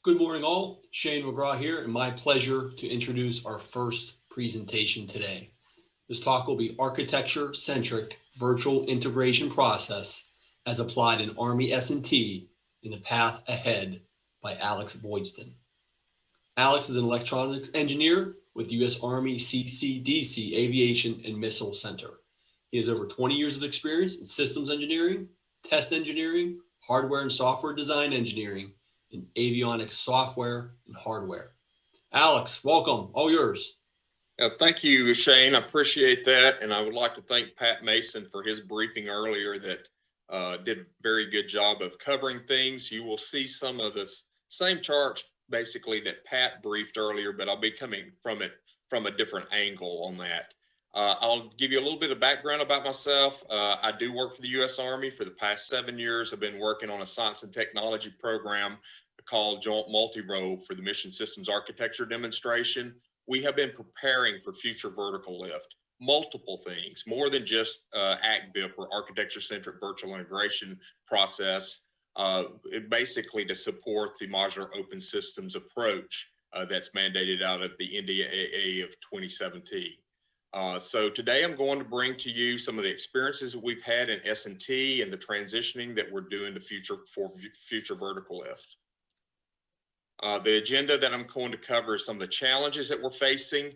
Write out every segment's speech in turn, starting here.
Good morning, all. Shane McGraw here, and my pleasure to introduce our first presentation today. This talk will be Architecture-Centric Virtual Integration Process as Applied in Army S&T in the Path Ahead by Alex Boydston. Alex is an electronics engineer with U.S. Army CCDC Aviation and Missile Center. He has over 20 years of experience in systems engineering, test engineering, hardware and software design engineering, and avionics software and hardware. Alex, welcome, all yours. Thank you, Shane. I appreciate that. And I would like to thank Pat Mason for his briefing earlier that did a very good job of covering things. You will see some of the same charts basically that Pat briefed earlier, but I'll be coming from it from a different angle on that. I'll give you a little bit of background about myself. I do work for the U.S. Army. For the past 7 years, I've been working on a science and technology program called Joint Multi-Role for the Mission Systems Architecture Demonstration. We have been preparing for future vertical lift, multiple things, more than just ACVIP or Architecture-Centric Virtual Integration process, basically to support the modular open systems approach that's mandated out of the NDAA of 2017. So today I'm going to bring to you some of the experiences that we've had in S&T and the transitioning that we're doing to future vertical lift. The agenda that I'm going to cover is some of the challenges that we're facing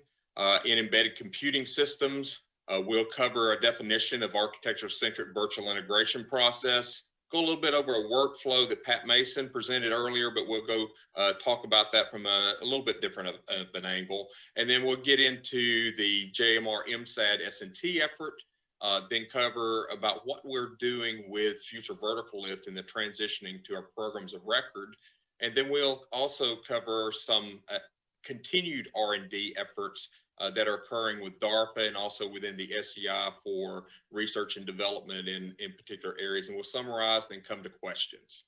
in embedded computing systems. We'll cover a definition of architecture-centric virtual integration process, go a little bit over a workflow that Pat Mason presented earlier, but we'll go talk about that from a little bit different of an angle. And then we'll get into the JMR MSAD S&T effort, then cover about what we're doing with future vertical lift and the transitioning to our programs of record. And then we'll also cover some continued R&D efforts that are occurring with DARPA and also within the SCI for research and development in particular areas. And we'll summarize, then come to questions.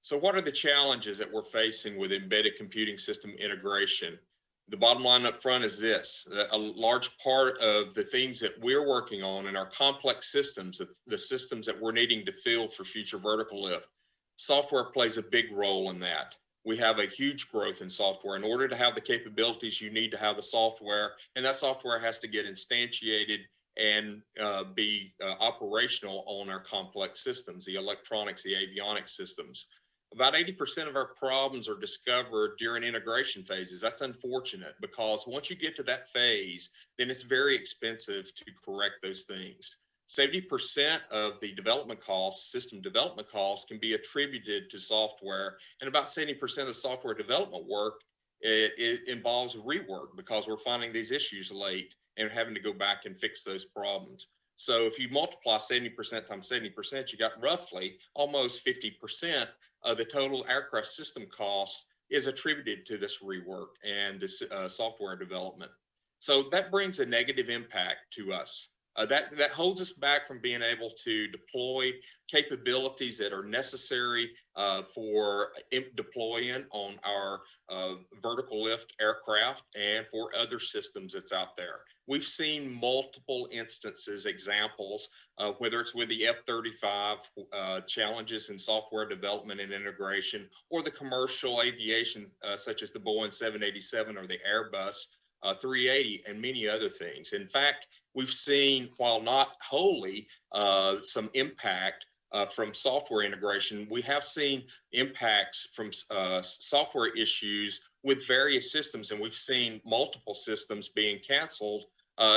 So what are the challenges that we're facing with embedded computing system integration? The bottom line up front is this: a large part of the things that we're working on in our complex systems, the systems that we're needing to field for future vertical lift, software plays a big role in that. We have a huge growth in software. In order to have the capabilities, you need to have the software, and that software has to get instantiated and be operational on our complex systems, the electronics, the avionics systems. About 80% of our problems are discovered during integration phases. That's unfortunate because once you get to that phase, then it's very expensive to correct those things. 70% of the development costs, system development costs, can be attributed to software, and about 70% of the software development work it involves rework because we're finding these issues late and having to go back and fix those problems. So if you multiply 70% times 70%, you got roughly almost 50% of the total aircraft system cost is attributed to this rework and this software development. So that brings a negative impact to us. That holds us back from being able to deploy capabilities that are necessary for deploying on our vertical lift aircraft and for other systems that's out there. We've seen multiple instances, examples, whether it's with the F-35 challenges in software development and integration, or the commercial aviation such as the Boeing 787 or the Airbus 380 and many other things. In fact, we've seen, while not wholly, some impact from software integration. We have seen impacts from software issues with various systems, and we've seen multiple systems being canceled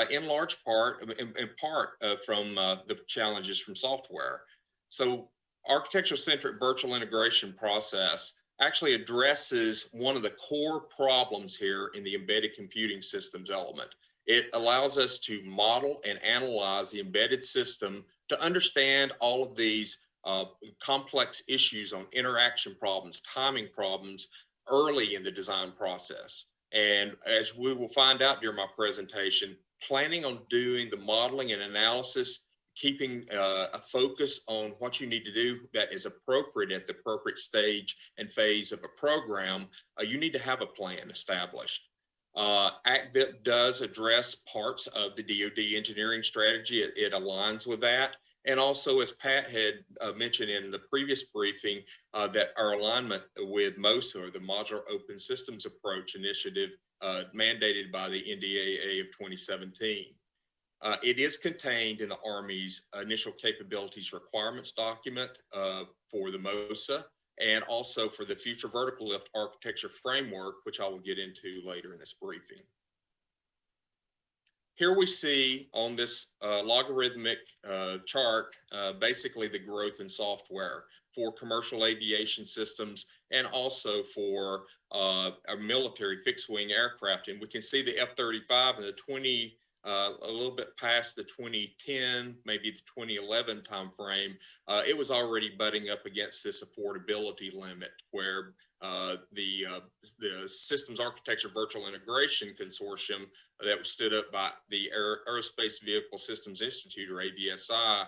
in large part, in part from the challenges from software. So architecture-centric virtual integration process actually addresses one of the core problems here in the embedded computing systems element. It allows us to model and analyze the embedded system to understand all of these complex issues on interaction problems, timing problems early in the design process. And as we will find out during my presentation, planning on doing the modeling and analysis, keeping a focus on what you need to do that is appropriate at the appropriate stage and phase of a program, you need to have a plan established. ACVIP does address parts of the DoD engineering strategy. It aligns with that. And also, as Pat had mentioned in the previous briefing, that our alignment with MOSA, or the Modular Open Systems Approach Initiative, mandated by the NDAA of 2017. It is contained in the Army's Initial Capabilities Requirements document for the MOSA, and also for the Future Vertical Lift Architecture Framework, which I will get into later in this briefing. Here we see on this logarithmic chart, basically the growth in software for commercial aviation systems and also for our military fixed wing aircraft. And we can see the F-35 and the a little bit past the 2010, maybe the 2011 timeframe, it was already butting up against this affordability limit, where the Systems Architecture Virtual Integration Consortium that was stood up by the Aerospace Vehicle Systems Institute, or AVSI,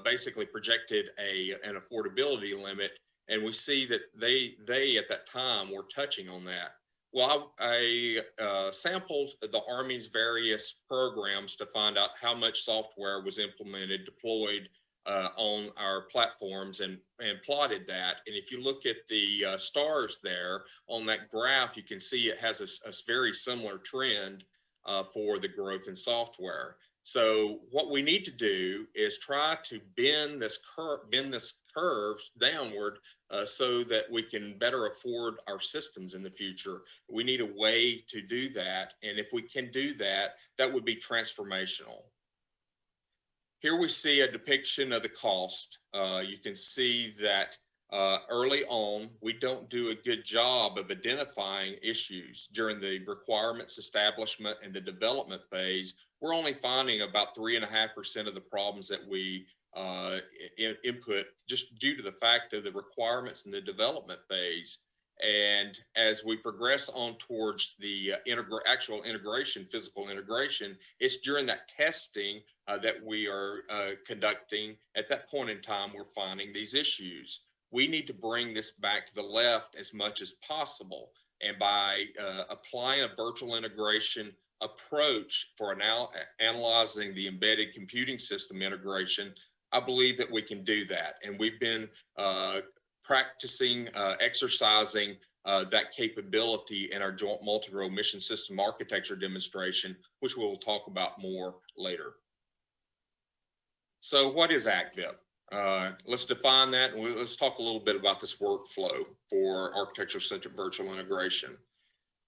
basically projected an affordability limit, and we see that they at that time were touching on that. Well, I sampled the Army's various programs to find out how much software was implemented, deployed on our platforms, and plotted that. And if you look at the stars there on that graph, you can see it has a very similar trend for the growth in software. So what we need to do is try to bend this curve downward so that we can better afford our systems in the future. We need a way to do that. And if we can do that, that would be transformational. Here we see a depiction of the cost. You can see that early on, we don't do a good job of identifying issues during the requirements establishment and the development phase. We're only finding about 3.5% of the problems that we input, just due to the fact of the requirements in the development phase. And as we progress on towards the actual integration, physical integration, it's during that testing that we are conducting. At that point in time, we're finding these issues. We need to bring this back to the left as much as possible. And by applying a virtual integration approach for analyzing the embedded computing system integration, I believe that we can do that. And we've been practicing, exercising that capability in our Joint Multi-Role Mission System Architecture demonstration, which we'll talk about more later. So what is ACVIP? Let's define that, and let's talk a little bit about this workflow for architecture-centric virtual integration.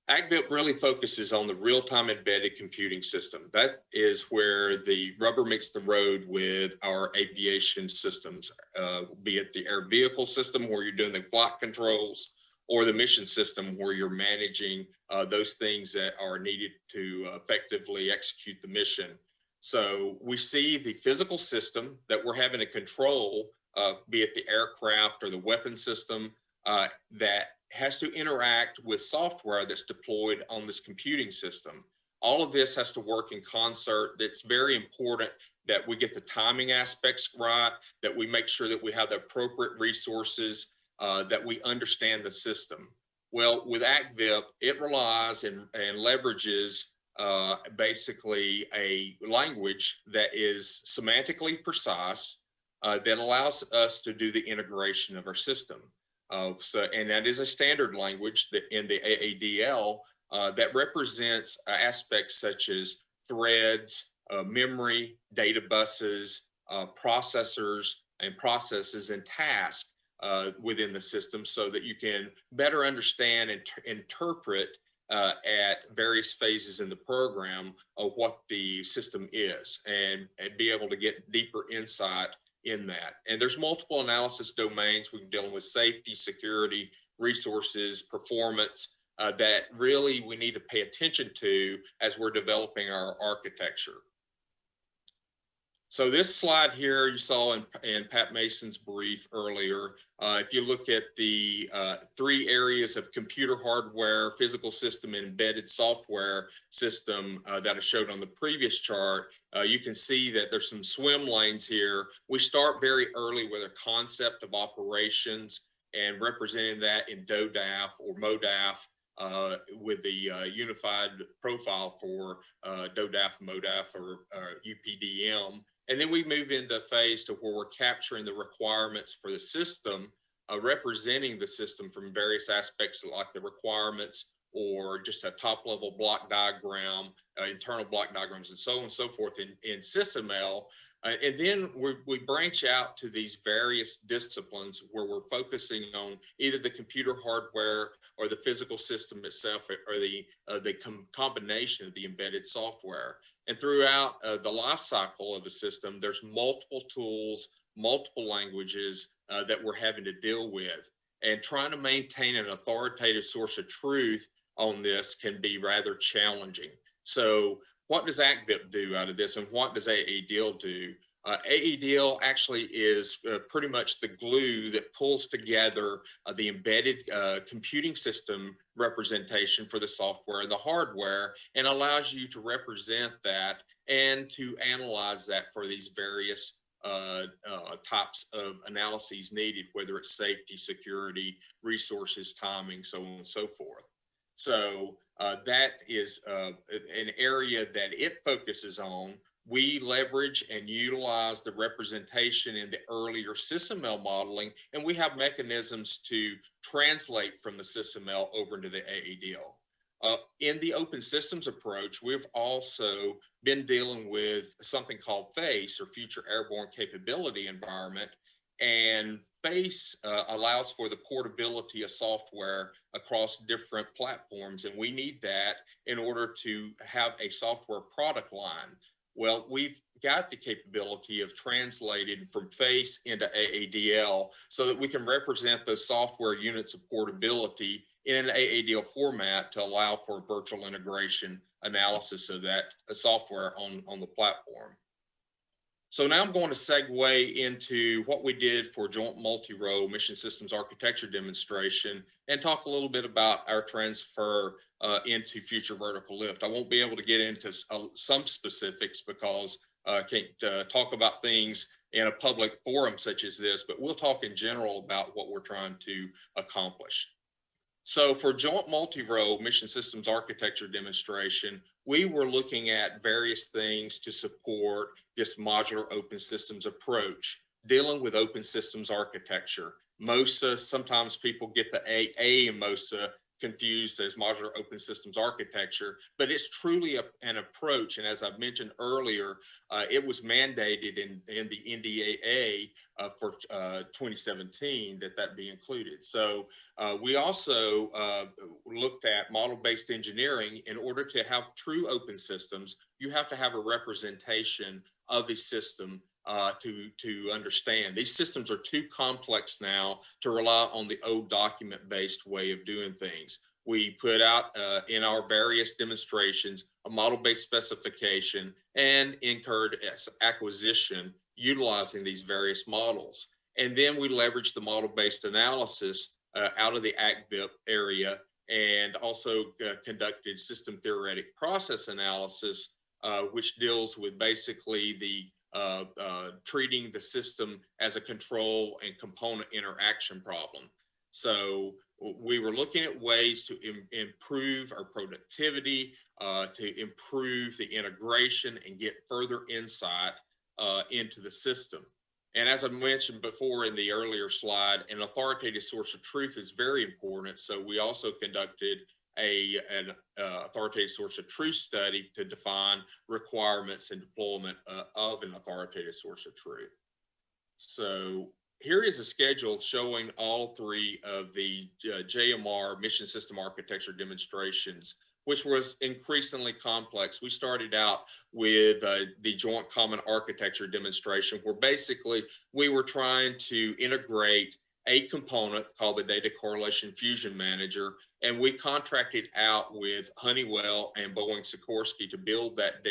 ACVIP really focuses on the real-time embedded computing system. That is where the rubber meets the road with our aviation systems, be it the air vehicle system where you're doing the flight controls, or the mission system where you're managing those things that are needed to effectively execute the mission. So we see the physical system that we're having to control, be it the aircraft or the weapon system, that has to interact with software that's deployed on this computing system. All of this has to work in concert. It's very important that we get the timing aspects right, that we make sure that we have the appropriate resources, that we understand the system. Well, with ACVIP, it relies and leverages basically a language that is semantically precise, that allows us to do the integration of our system. And that is a standard language that in the AADL that represents aspects such as threads, memory, data buses, processors, and processes and tasks within the system, so that you can better understand and interpret at various phases in the program of what the system is, and be able to get deeper insight in that. And there's multiple analysis domains. We're dealing with safety, security, resources, performance, that really we need to pay attention to as we're developing our architecture. So this slide here you saw in Pat Mason's brief earlier. If you look at the 3 areas of computer hardware, physical system, and embedded software system that I showed on the previous chart, you can see that there's some swim lanes here. We start very early with a concept of operations and representing that in DODAF or MODAF, with the unified profile for DODAF, MODAF, or UPDM. And then we move into a phase to where we're capturing the requirements for the system, representing the system from various aspects like the requirements or just a top level block diagram, internal block diagrams, and so on and so forth in SysML. And then we branch out to these various disciplines where we're focusing on either the computer hardware or the physical system itself, or the combination of the embedded software. And throughout the life cycle of a system, there's multiple tools, multiple languages that we're having to deal with. And trying to maintain an authoritative source of truth on this can be rather challenging. So what does ACVIP do out of this, and what does AADL do? AADL actually is pretty much the glue that pulls together the embedded computing system representation for the software and the hardware, and allows you to represent that and to analyze that for these various types of analyses needed, whether it's safety, security, resources, timing, so on and so forth. So that is an area that it focuses on. We leverage and utilize the representation in the earlier SysML modeling, and we have mechanisms to translate from the SysML over into the AADL. In the open systems approach, we've also been dealing with something called FACE, or Future Airborne Capability Environment. And FACE allows for the portability of software across different platforms, and we need that in order to have a software product line. Well, we've got the capability of translating from FACE into AADL so that we can represent those software units of portability in an AADL format to allow for virtual integration analysis of that software on the platform. So now I'm going to segue into what we did for Joint Multi-Role Mission Systems Architecture Demonstration and talk a little bit about our transfer into Future Vertical Lift. I won't be able to get into some specifics because I can't talk about things in a public forum such as this, but we'll talk in general about what we're trying to accomplish. So for Joint Multi-Role Mission Systems Architecture Demonstration, we were looking at various things to support this modular open systems approach, dealing with open systems architecture. MOSA, sometimes people get the A in MOSA confused as modular open systems architecture, but it's truly an approach. And as I've mentioned earlier, it was mandated in the NDAA for 2017 that be included. So we also looked at model-based engineering. In order to have true open systems, you have to have a representation of the system to understand. These systems are too complex now to rely on the old document-based way of doing things. We put out in our various demonstrations a model-based specification and incurred acquisition utilizing these various models. And then we leveraged the model-based analysis out of the ACVIP area, and also conducted system theoretic process analysis, which deals with basically the treating the system as a control and component interaction problem. So we were looking at ways to improve our productivity, to improve the integration and get further insight into the system. And as I mentioned before in the earlier slide, an authoritative source of truth is very important. So we also conducted an authoritative source of truth study to define requirements and deployment of an authoritative source of truth. So here is a schedule showing all three of the JMR mission system architecture demonstrations, which was increasingly complex. We started out with the Joint Common Architecture demonstration, where basically we were trying to integrate a component called the Data Correlation Fusion Manager, and we contracted out with Honeywell and Boeing Sikorsky to build that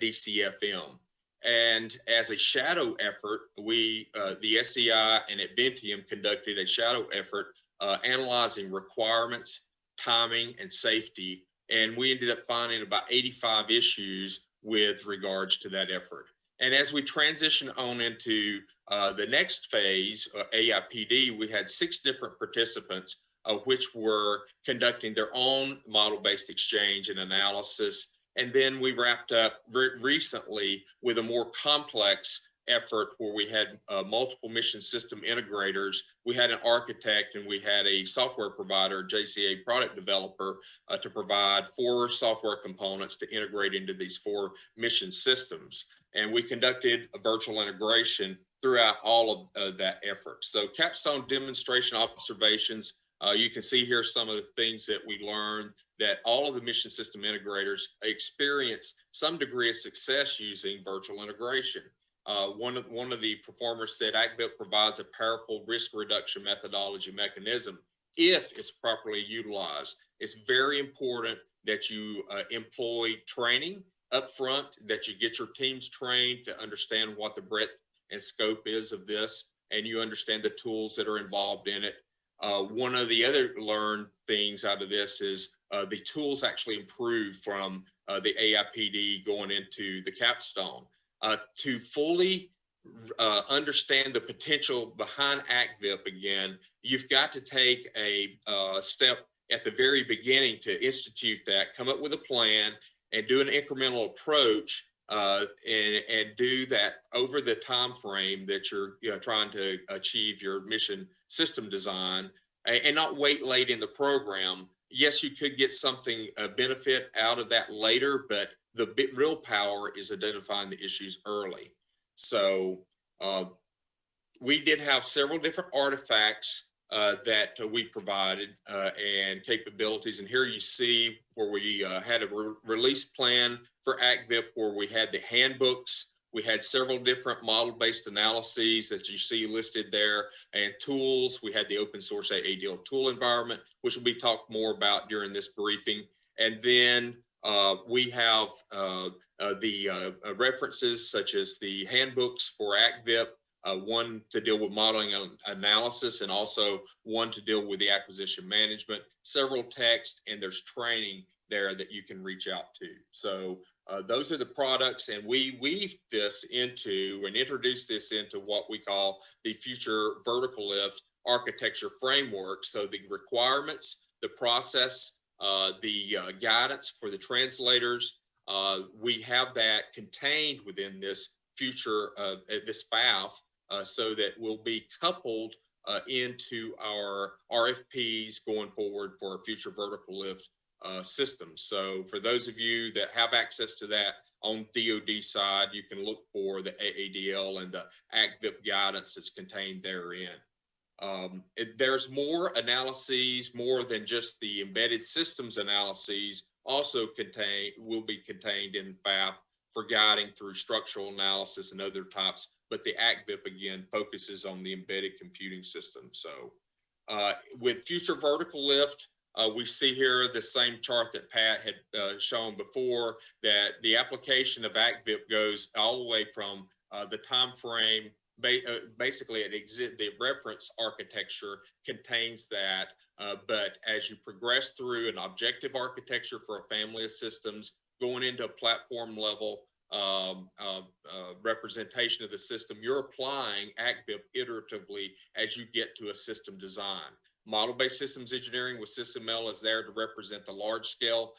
DCFM. And as a shadow effort, we, the SEI and Adventium, conducted a shadow effort analyzing requirements, timing, and safety. And we ended up finding about 85 issues with regards to that effort. And as we transition on into the next phase, AIPD, we had 6 different participants, which were conducting their own model-based exchange and analysis. And then we wrapped up recently with a more complex effort where we had multiple mission system integrators. We had an architect and we had a software provider, JCA product developer, to provide 4 software components to integrate into these 4 mission systems. And we conducted a virtual integration throughout all of that effort. So capstone demonstration observations, you can see here some of the things that we learned, that all of the mission system integrators experience some degree of success using virtual integration. One of the performers said ACVIP provides a powerful risk reduction methodology mechanism if it's properly utilized. It's very important that you employ training up front, that you get your teams trained to understand what the breadth and scope is of this, and you understand the tools that are involved in it. One of the other learned things out of this is the tools actually improve from the AIPD going into the capstone. To fully understand the potential behind ACVIP again, you've got to take a step at the very beginning to institute that, come up with a plan and do an incremental approach and do that over the time frame that you're trying to achieve your mission system design, and not wait late in the program. Yes, you could get something, a benefit out of that later, but the real power is identifying the issues early. So we did have several different artifacts that we provided and capabilities. And here you see where we had a release plan for ACVIP, where we had the handbooks. We had several different model-based analyses that you see listed there, and tools. We had the open source AADL tool environment, which will be talked more about during this briefing. And then we have the references such as the handbooks for ACVIP, one to deal with modeling and analysis, and also one to deal with the acquisition management, several texts, and there's training there that you can reach out to. So those are the products, and we weave this into and introduce this into what we call the future vertical lift architecture framework. So the requirements, the process, the guidance for the translators, we have that contained within this future, this FAF, so that will be coupled into our RFPs going forward for a future vertical lift system. So for those of you that have access to that on DoD side, you can look for the AADL and the ACVIP guidance that's contained therein. There's more analyses, more than just the embedded systems analyses, also will be contained in FAF for guiding through structural analysis and other types, but the ACVIP again focuses on the embedded computing system. So with future vertical lift, we see here the same chart that Pat had shown before, that the application of ACVIP goes all the way from the time frame. Basically, the reference architecture contains that, but as you progress through an objective architecture for a family of systems, going into a platform level representation of the system, you're applying ACVIP iteratively as you get to a system design. Model-based systems engineering with SysML is there to represent the large-scale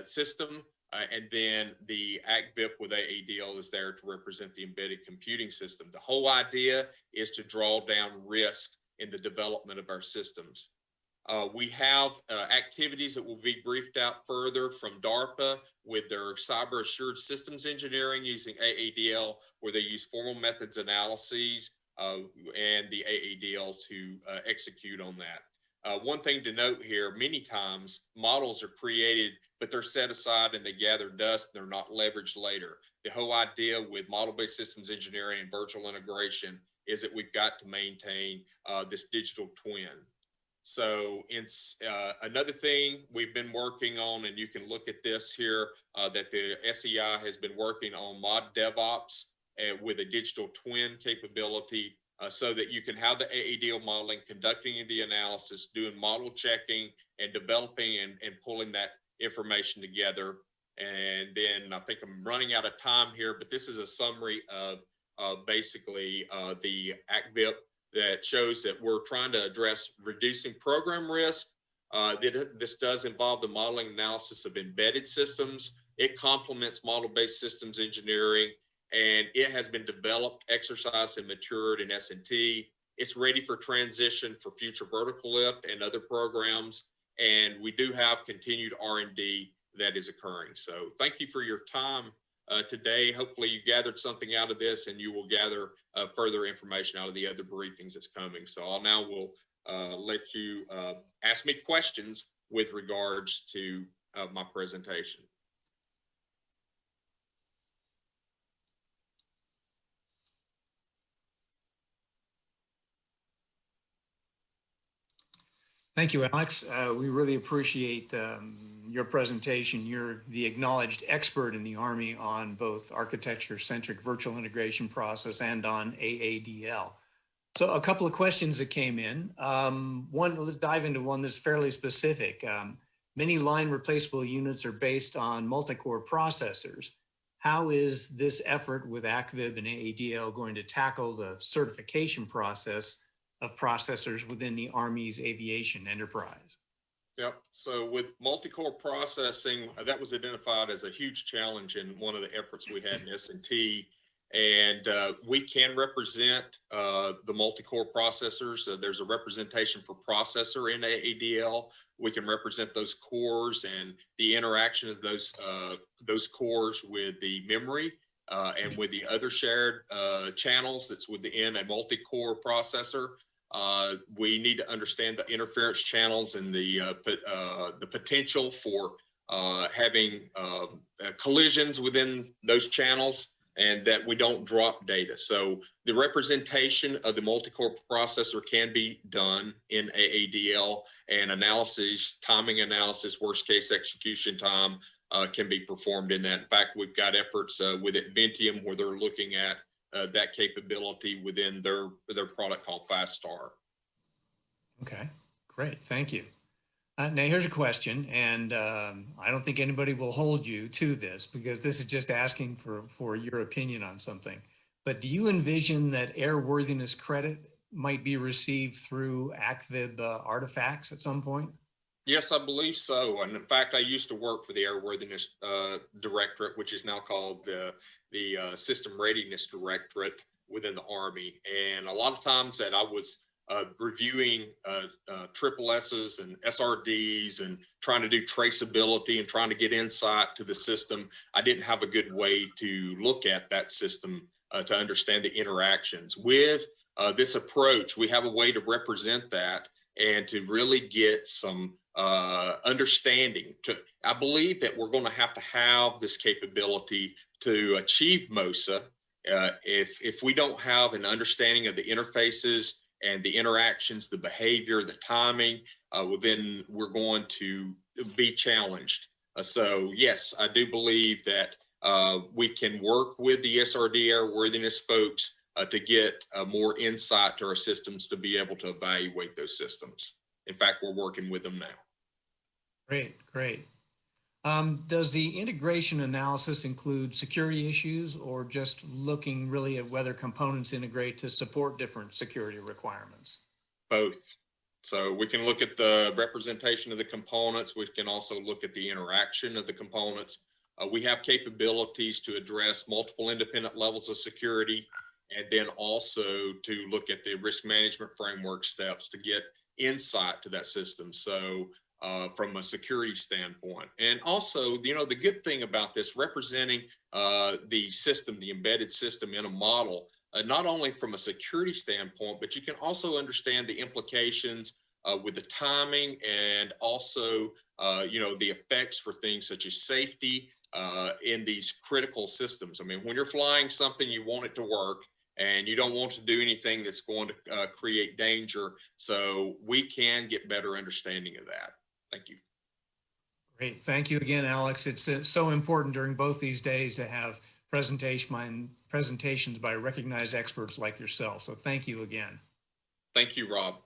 system, and then the ACVIP with AADL is there to represent the embedded computing system. The whole idea is to draw down risk in the development of our systems. We have activities that will be briefed out further from DARPA with their cyber assured systems engineering using AADL, where they use formal methods analyses and the AADL to execute on that. One thing to note here, many times models are created, but they're set aside and they gather dust and they're not leveraged later. The whole idea with model-based systems engineering and virtual integration is that we've got to maintain this digital twin. So another thing we've been working on, and you can look at this here, that the SEI has been working on mod DevOps with a digital twin capability, so that you can have the AADL modeling, conducting the analysis, doing model checking, and developing and pulling that information together. And then I think I'm running out of time here, but this is a summary of basically the ACVIP that shows that we're trying to address reducing program risk. This does involve the modeling analysis of embedded systems. It complements model-based systems engineering, and it has been developed, exercised, and matured in S&T. It's ready for transition for future vertical lift and other programs. And we do have continued R&D that is occurring. So thank you for your time today. Hopefully you gathered something out of this, and you will gather further information out of the other briefings that's coming. So I'll now will let you ask me questions with regards to my presentation. Thank you, Alex. We really appreciate your presentation. You're the acknowledged expert in the Army on both architecture-centric virtual integration process and on AADL. So a couple of questions that came in. Let's dive into one that's fairly specific. Many line replaceable units are based on multi-core processors. How is this effort with ACVIP and AADL going to tackle the certification process of processors within the Army's aviation enterprise? Yep. So with multi-core processing, that was identified as a huge challenge in one of the efforts we had in S&T. And we can represent the multi-core processors. There's a representation for processor in AADL. We can represent those cores and the interaction of those cores with the memory and with the other shared channels that's within a multi-core processor. We need to understand the interference channels and the potential for having collisions within those channels, and that we don't drop data. So the representation of the multi-core processor can be done in AADL, and analysis, timing analysis, worst case execution time can be performed in that. In fact, we've got efforts with Adventium where they're looking at that capability within their product called FastStar. Okay, great, thank you. Now here's a question, and I don't think anybody will hold you to this because this is just asking for your opinion on something. But do you envision that airworthiness credit might be received through ACVIP artifacts at some point? Yes, I believe so. And in fact, I used to work for the Airworthiness Directorate, which is now called the System Readiness Directorate within the Army. And a lot of times that I was reviewing triple S's and SRDs and trying to do traceability and trying to get insight to the system, I didn't have a good way to look at that system to understand the interactions. With this approach, we have a way to represent that and to really get some understanding. I believe that we're going to have this capability to achieve MOSA. If we don't have an understanding of the interfaces and the interactions, the behavior, the timing, well, then we're going to be challenged. So yes, I do believe that we can work with the SRD airworthiness folks to get more insight to our systems to be able to evaluate those systems. In fact, we're working with them now. Great, great. Does the integration analysis include security issues or just looking really at whether components integrate to support different security requirements? Both. So we can look at the representation of the components. We can also look at the interaction of the components. We have capabilities to address multiple independent levels of security, and then also to look at the risk management framework steps to get insight to that system. So from a security standpoint. And also, you know, the good thing about this, representing the system, the embedded system in a model, not only from a security standpoint, but you can also understand the implications with the timing and also, you know, the effects for things such as safety in these critical systems. I mean, when you're flying something, you want it to work and you don't want to do anything that's going to create danger. So we can get better understanding of that. Thank you. Great. Thank you again, Alex. It's so important during both these days to have presentations by recognized experts like yourself. So thank you again. Thank you, Rob.